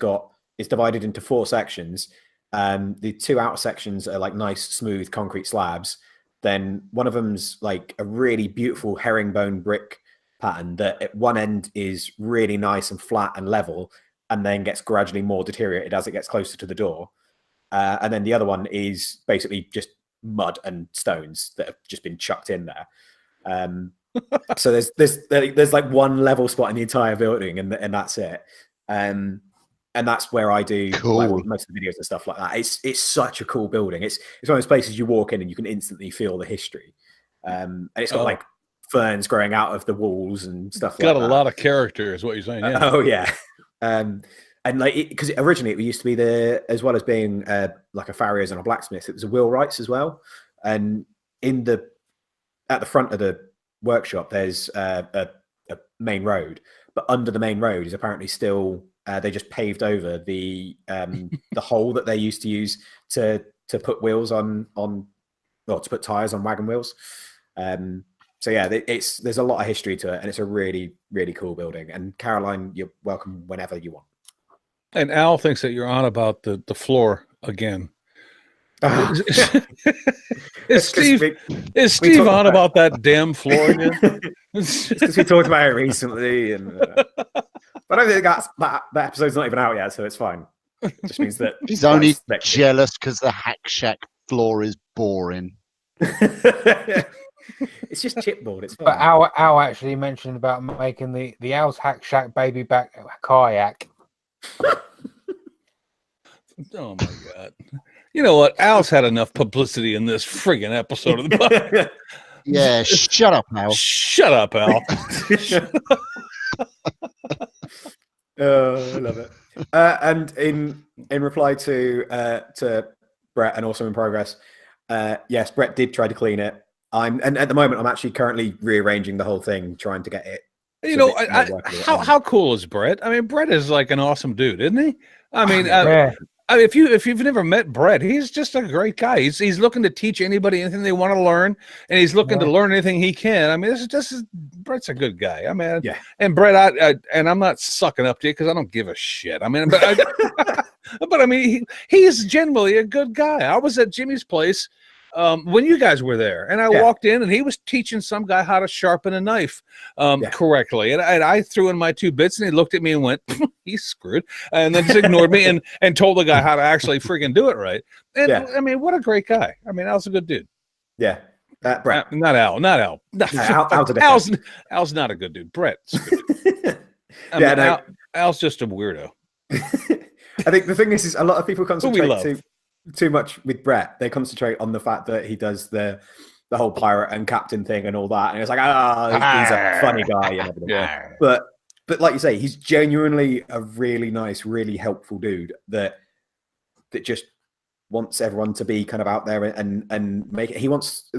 divided into 4 sections. The 2 outer sections are nice smooth concrete slabs. Then one of them's a really beautiful herringbone brick pattern that at one end is really nice and flat and level, and then gets gradually more deteriorated as it gets closer to the door. And then the other one is basically just mud and stones that have just been chucked in there. So there's one level spot in the entire building, and that's it. And that's where I do most of the videos and stuff like that. It's such a cool building. It's one of those places you walk in and you can instantly feel the history. And it's got ferns growing out of the walls and stuff. Got a lot of character, is what you're saying. Yeah. Oh yeah. And because originally it used to be as well as being a farrier's and a blacksmith, it was a wheelwright's as well. And at the front of the workshop, there's a main road, but under the main road is apparently still. They just paved over the hole that they used to use to put wheels on to put tires on wagon wheels. So yeah, there's a lot of history to it, and it's a really, really cool building. And Caroline, you're welcome whenever you want. And Al thinks that you're on about the floor again. Is Steve on about that damn floor again? Because we talked about it recently, and but I don't think that episode's not even out yet, so it's fine. It just means that he's only jealous because the Hack Shack floor is boring. It's just chipboard. It's fine. But Al actually mentioned about making the Al's Hack Shack baby back kayak. Oh my god! You know what? Al's had enough publicity in this friggin' episode of the podcast. Yeah, shut up, Al. Shut up, Al. I love it. And in reply to Brett and Also in Progress, yes, Brett did try to clean it. And at the moment, I'm actually currently rearranging the whole thing, trying to get it. You know, how cool is Brett? I mean, Brett is like an awesome dude, isn't he? I mean, I mean, if you've never met Brett, he's just a great guy. He's looking to teach anybody anything they want to learn, and he's looking to learn anything he can. I mean, this is Brett's a good guy. I mean, yeah. And Brett, and I'm not sucking up to you because I don't give a shit. I mean, but but I mean, he's generally a good guy. I was at Jimmy's place when you guys were there, and I walked in, and he was teaching some guy how to sharpen a knife correctly, and I threw in my 2 bits, and he looked at me and went, "He's screwed," and then just ignored me and told the guy how to actually freaking do it right. And I mean, what a great guy! I mean, Al's a good dude. Yeah, Brett, not Al. No, Al's not a good dude. Brett's a good dude. I mean, Al's just a weirdo. I think the thing is a lot of people concentrate too much with Brett. They concentrate on the fact that he does the whole pirate and captain thing and all that, and it's like, he's a funny guy and everything. Yeah. But like you say, he's genuinely a really nice, really helpful dude that just wants everyone to be kind of out there and make it. He wants,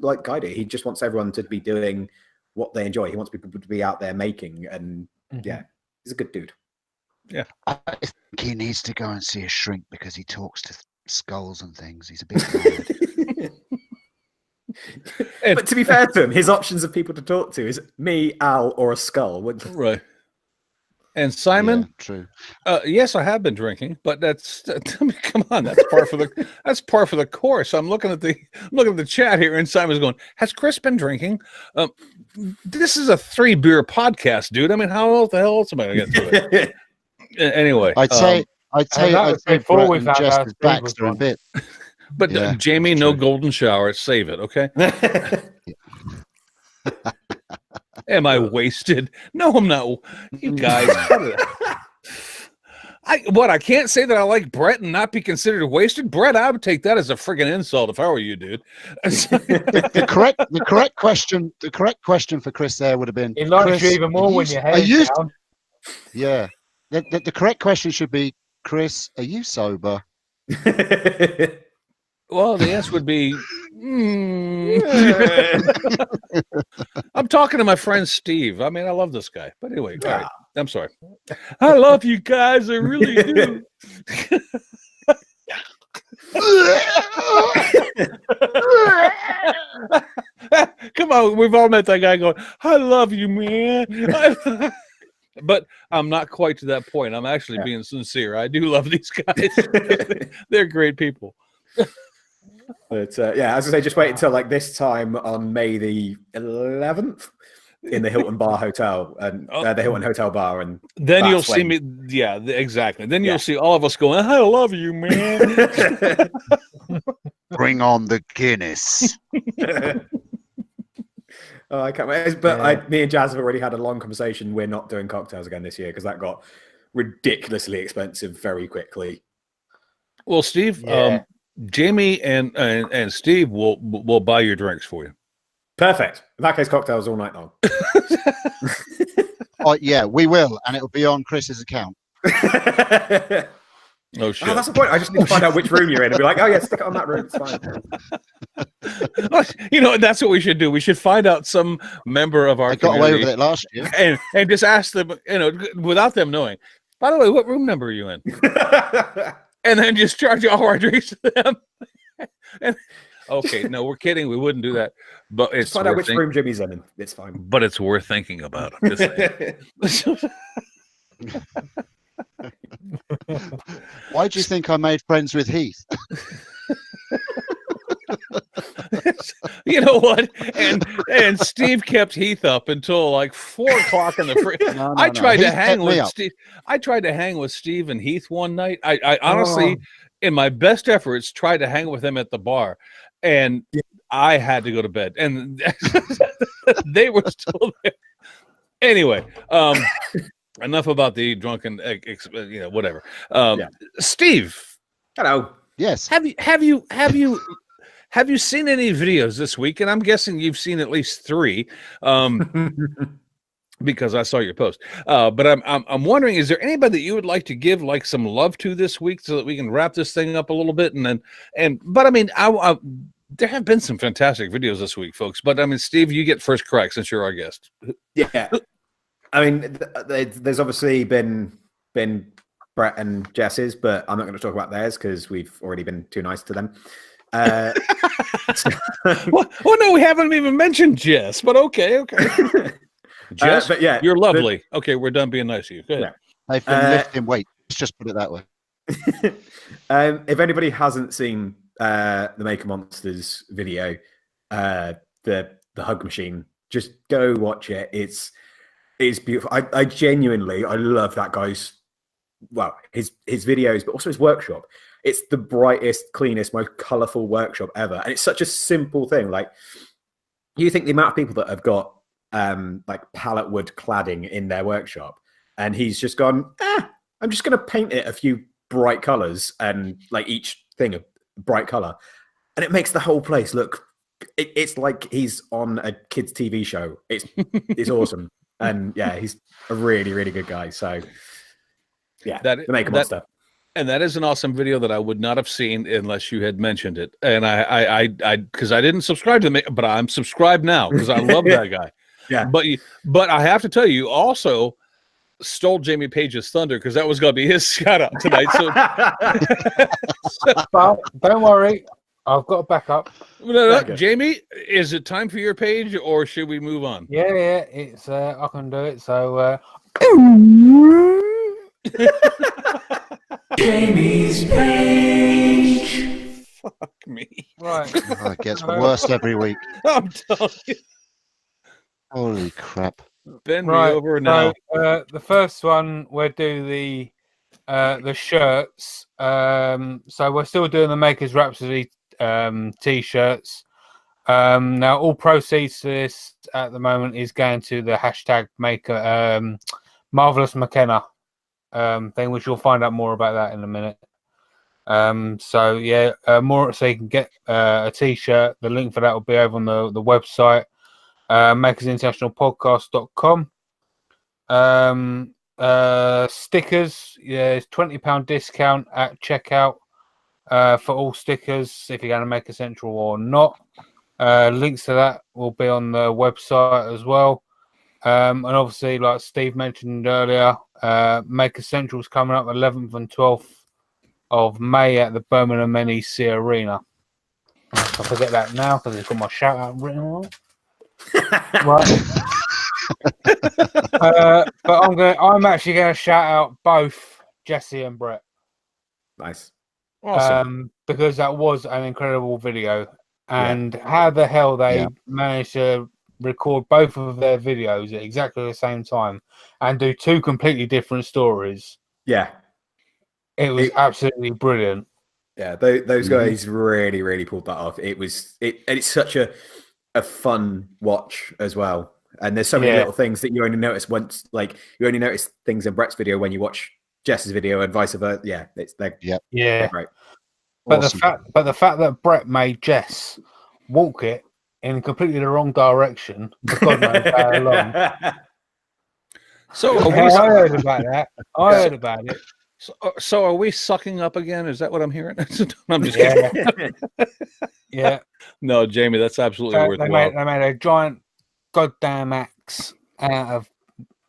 like Guy did, he just wants everyone to be doing what they enjoy. He wants people to be out there making, and yeah, he's a good dude. Yeah, I think he needs to go and see a shrink because he talks to skulls and things. He's a bit weird. But to be fair to him, his options of people to talk to is me, Al, or a skull. Right. And Simon, yeah, true. Yes, I have been drinking, but I mean, come on, that's par for the course. I'm looking at the chat here, and Simon's going, "Has Chris been drinking?" This is a 3 beer podcast, dude. I mean, how the hell else am I going to get through it? Anyway, I'd say before we've had just Baxter a bit. But Jamie, no golden shower. Save it, okay? Am I wasted? No, I'm not. You guys. I can't say that I like Brett and not be considered wasted. Brett, I would take that as a friggin' insult if I were you, dude. The correct question for Chris there would have been, he likes you even more when your head's down. Yeah. The correct question should be, Chris, are you sober? Well, the answer would be, I'm talking to my friend Steve. I mean, I love this guy. But anyway, all right. I'm sorry. I love you guys. I really do. Come on. We've all met that guy going, I love you, man. But I'm not quite to that point. I'm actually being sincere. I do love these guys. They're great people. But as I say, just wait until like this time on May the 11th in the Hilton Bar Hotel and the Hilton Hotel Bar, and then you'll see me. Yeah, exactly. Then you'll see all of us going, "I love you, man." Bring on the Guinness. Oh, I can't wait. But me and Jazz have already had a long conversation. We're not doing cocktails again this year because that got ridiculously expensive very quickly. Well, Steve, Jamie and Steve will buy your drinks for you. Perfect. In that case, cocktails all night long. Oh yeah, we will, and it'll be on Chris's account. Oh shit! Oh, that's the point. I just need to find out which room you're in and be like, oh yeah, stick it on that room. It's fine. You know, that's what we should do. We should find out some member of our I got away community with it last year. and just ask them, you know, without them knowing. By the way, what room number are you in? And then just charge all our drinks to them. Okay, no, we're kidding. We wouldn't do that. But it's Just find out which room Jimmy's in. It's fine. But it's worth thinking about. Why do you think I made friends with Heath? You know what? And Steve kept Heath up until like 4 o'clock in the No, I tried to Heath hang kept me with up. Steve. I tried to hang with Steve and Heath one night. I honestly, in my best efforts, tried to hang with them at the bar, and I had to go to bed, and they were still there. Anyway, enough about the drunken, you know, whatever. Steve, Hello. Yes. have you seen any videos this week? And I'm guessing you've seen at least 3, because I saw your post. But I'm wondering, is there anybody that you would like to give like some love to this week so that we can wrap this thing up a little bit? But I mean, there have been some fantastic videos this week, folks. But I mean, Steve, you get first crack since you're our guest. Yeah. I mean, there's obviously been Brett and Jess's, but I'm not going to talk about theirs because we've already been too nice to them. Well, no, we haven't even mentioned Jess, but okay. Jess, but yeah, you're lovely. Okay, we're done being nice to you. Good. Yeah. They've been lifting weights. Let's just put it that way. If anybody hasn't seen the Maker Monsters video, the hug machine, just go watch it. It's beautiful. I genuinely love that guy's his videos, but also his workshop. It's the brightest, cleanest, most colorful workshop ever, and it's such a simple thing. Like, you think the amount of people that have got like pallet wood cladding in their workshop, and he's just gone, I'm just going to paint it a few bright colors, and like each thing a bright color, and it makes the whole place look. It's like he's on a kids' TV show. It's awesome, and yeah, he's a really, really good guy. So yeah, the Maker Monster. And that is an awesome video that I would not have seen unless you had mentioned it. And I because I didn't subscribe to but I'm subscribed now because I love that guy. Yeah. But I have to tell you, also stole Jamie Page's thunder because that was going to be his shout out tonight. So, But don't worry, I've got a backup. No, Jamie, is it time for your page or should we move on? Yeah, it's I can do it. So Jamie's page. Fuck me. right. Oh, it gets worse every week. I'm telling you. Holy crap. Bend me over now. So, the first one we'll do the shirts. So we're still doing the Makers Rhapsody t-shirts. Now all proceeds to this at the moment is going to the hashtag Maker Marvelous McKenna thing, which you'll find out more about that in a minute. So yeah, more so you can get a t-shirt. The link for that will be over on the website, makersinternationalpodcast.com. Stickers, yeah, it's £20 discount at checkout for all stickers if you're going to Maker Central or not. Links to that will be on the website as well. And obviously, like Steve mentioned earlier, Maker Central is coming up 11th and 12th of May at the Birmingham NEC Arena. I forget that now because it's got my shout out written on it. Right. But I'm actually going to shout out both Jesse and Brett. Nice. Awesome. Because that was an incredible video. And how the hell they managed to record both of their videos at exactly the same time and do 2 completely different stories. Yeah. It was absolutely brilliant. Yeah, those guys really, really pulled that off. And it's such a fun watch as well. And there's so many little things that you only notice once, like you only notice things in Brett's video when you watch Jess's video and vice versa. Yeah, they're great. But Awesome. the fact that Brett made Jess walk it in completely the wrong direction, for God knows how long. So I heard about that. I heard about it. So are we sucking up again? Is that what I'm hearing? I'm just Yeah, kidding. yeah. No, Jamie, that's absolutely So worthwhile. they made a giant goddamn axe out of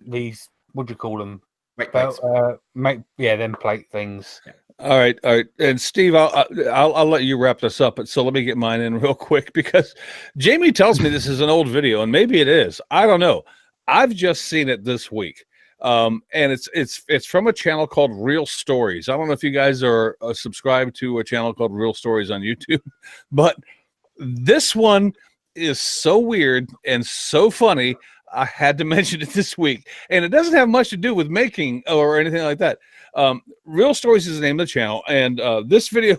these. What do you call them? Wait, wait. Them plate things. All right, and Steve, I'll let you wrap this up. But so let me get mine in real quick because Jamie tells me this is an old video, and maybe it is. I don't know. I've just seen it this week, and it's from a channel called Real Stories. I don't know if you guys are subscribed to a channel called Real Stories on YouTube, but this one is so weird and so funny. I had to mention it this week, and it doesn't have much to do with making or anything like that. Real Stories is the name of the channel, and this video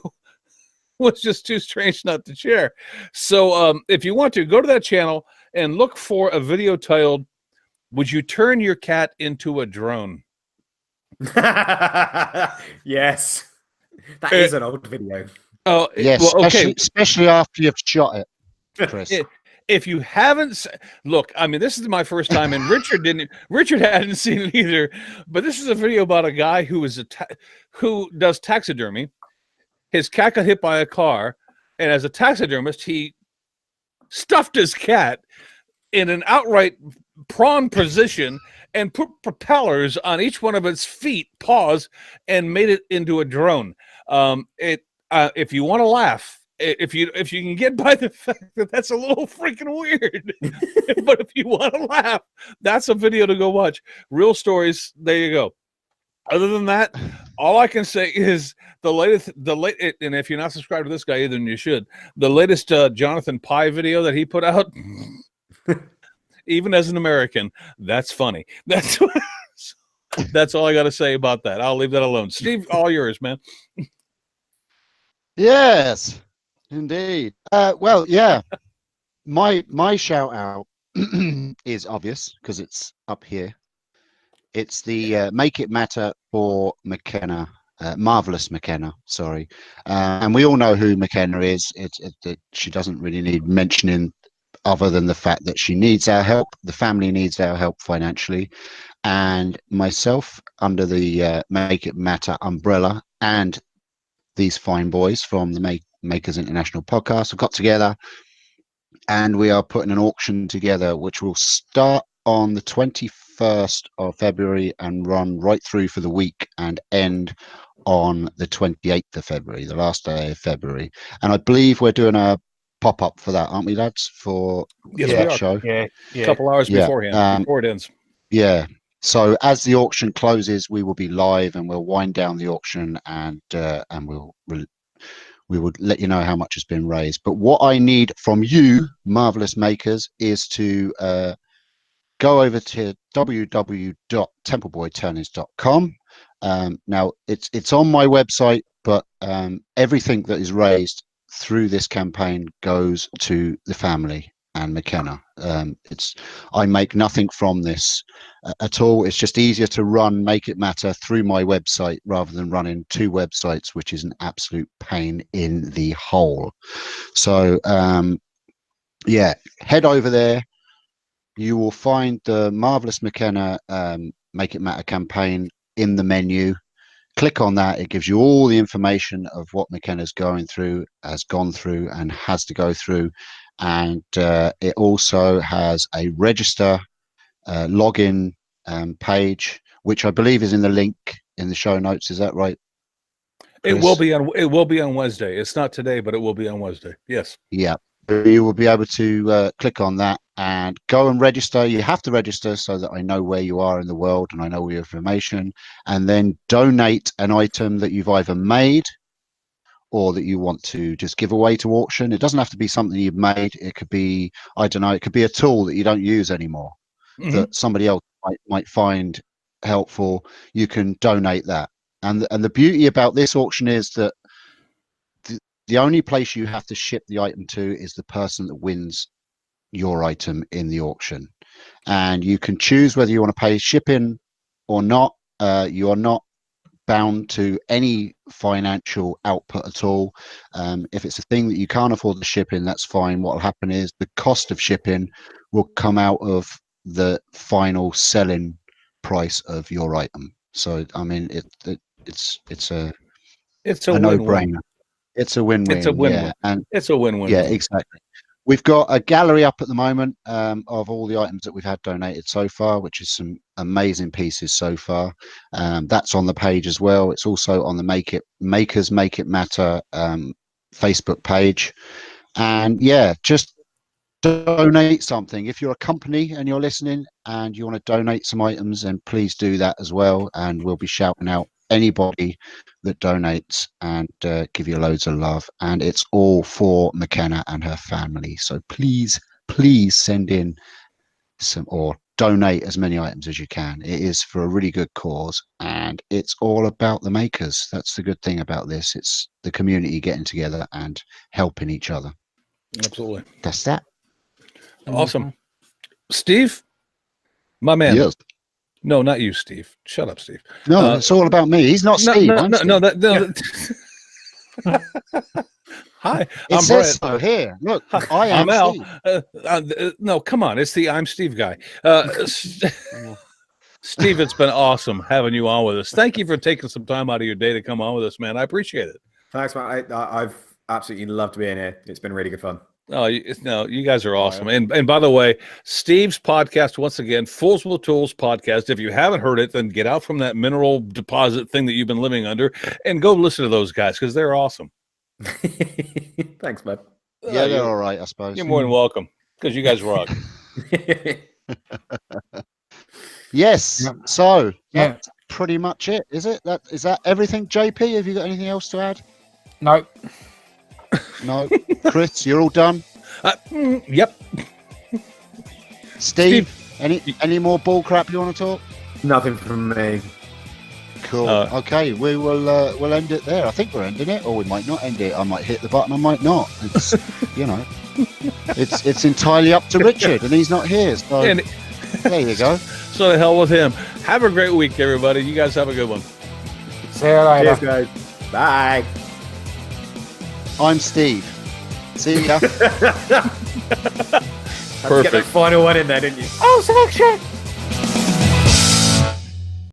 was just too strange not to share. So if you want to, go to that channel and look for a video titled, "Would you turn your cat into a drone?" Yes, that is an old video. Oh, Yes, well, okay. especially after you've shot it, Chris. If you haven't, look, I mean, this is my first time, and Richard hadn't seen it either. But this is a video about a guy who does taxidermy. His cat got hit by a car, and as a taxidermist, he stuffed his cat in an outright prawn position and put propellers on each one of its feet, paws, and made it into a drone. If you want to laugh, if you can get by the fact that that's a little freaking weird, but if you want to laugh, that's a video to go watch. Real Stories. There you go. Other than that, all I can say is and if you're not subscribed to this guy either, then you should. The latest Jonathan Pie video that he put out, even as an American, that's funny. That's all I got to say about that. I'll leave that alone. Steve, all yours, man. Yes, indeed. Well, yeah. My shout out is obvious because it's up here. It's the Make It Matter for McKenna, Marvelous McKenna. Sorry, and we all know who McKenna is. She doesn't really need mentioning, other than the fact that she needs our help. The family needs our help financially, and myself under the Make It Matter umbrella and these fine boys from the Makers International podcast have got together, and we are putting an auction together which will start on the 21st of February and run right through for the week and end on the 28th of February, the last day of February. And I believe we're doing a pop-up for that, aren't we, lads, for that show? Yeah. A couple hours beforehand, before it ends. Yeah. So as the auction closes, we will be live and we'll wind down the auction and we will let you know how much has been raised. But what I need from you, marvelous makers, is to go over to www.templeboyturnings.com. Now it's on my website, but everything that is raised through this campaign goes to the family and McKenna. I make nothing from this at all. It's just easier to run Make It Matter through my website rather than running two websites, which is an absolute pain in the hole. So yeah, head over there. You will find the Marvelous McKenna Make It Matter campaign in the menu. Click on that. It gives you all the information of what McKenna's going through, has gone through, and has to go through. And it also has a register login page, which I believe is in the link in the show notes. Is that right, Chris? It will be on Wednesday. It's not today, but it will be on Wednesday. Yes. Yeah. You will be able to click on that and go and register. You have to register so that I know where you are in the world and I know all your information, and then donate an item that you've either made or that you want to just give away to auction. It doesn't have to be something you've made. It could be, I don't know, it could be a tool that you don't use anymore that somebody else might find helpful. You can donate that. And the beauty about this auction is that the only place you have to ship the item to is the person that wins your item in the auction. And you can choose whether you want to pay shipping or not. You are not bound to any financial output at all. If it's a thing that you can't afford the shipping, that's fine. What will happen is the cost of shipping will come out of the final selling price of your item. So I mean, it's a It's a no win-win. brainer. It's a win-win. It's a win-win. Yeah, and It's a win-win. yeah, exactly. We've got a gallery up at the moment of all the items that we've had donated so far, which is some amazing pieces so far. That's on the page as well. It's also on the Makers Make It Matter Facebook page. And yeah, just donate something. If you're a company and you're listening and you want to donate some items, then please do that as well. And we'll be shouting out anybody that donates and give you loads of love. And it's all for McKenna and her family. So please send in some or donate as many items as you can. It is for a really good cause, and it's all about the makers. That's the good thing about this. It's the community getting together and helping each other. Absolutely. That's that. Awesome. Steve, my man. Yes. No, not you, Steve. Shut up, Steve. No, it's all about me. He's not Steve. I'm Steve. Hi, It I'm says Brett. so here. Look, I am I'm Steve. Al. No, come on. It's the I'm Steve guy. Steve, it's been awesome having you on with us. Thank you for taking some time out of your day to come on with us, man. I appreciate it. Thanks, man. I've absolutely loved being here. It's been really good fun. Oh, you guys are awesome. And by the way, Steve's podcast, once again, Fools with Tools podcast. If you haven't heard it, then get out from that mineral deposit thing that you've been living under and go listen to those guys because they're awesome. Thanks, bud. Yeah, they're all right, I suppose. You're more than welcome because you guys rock. Yes. So Yeah. that's pretty much it, is it? Is that everything, JP? Have you got anything else to add? No. No. Chris, you're all done. Yep. Steve, any more bull crap you want to talk? Nothing from me. Cool. Okay, we'll end it there. I think we're ending it, or we might not end it. I might hit the button, I might not. It's it's entirely up to Richard, and he's not here. So And there you go. so the hell with him. Have a great week, everybody. You guys have a good one. See you later. Cheers, guys. Bye. I'm Steve. See ya. Had to get that final one in there, didn't you? Oh, selection.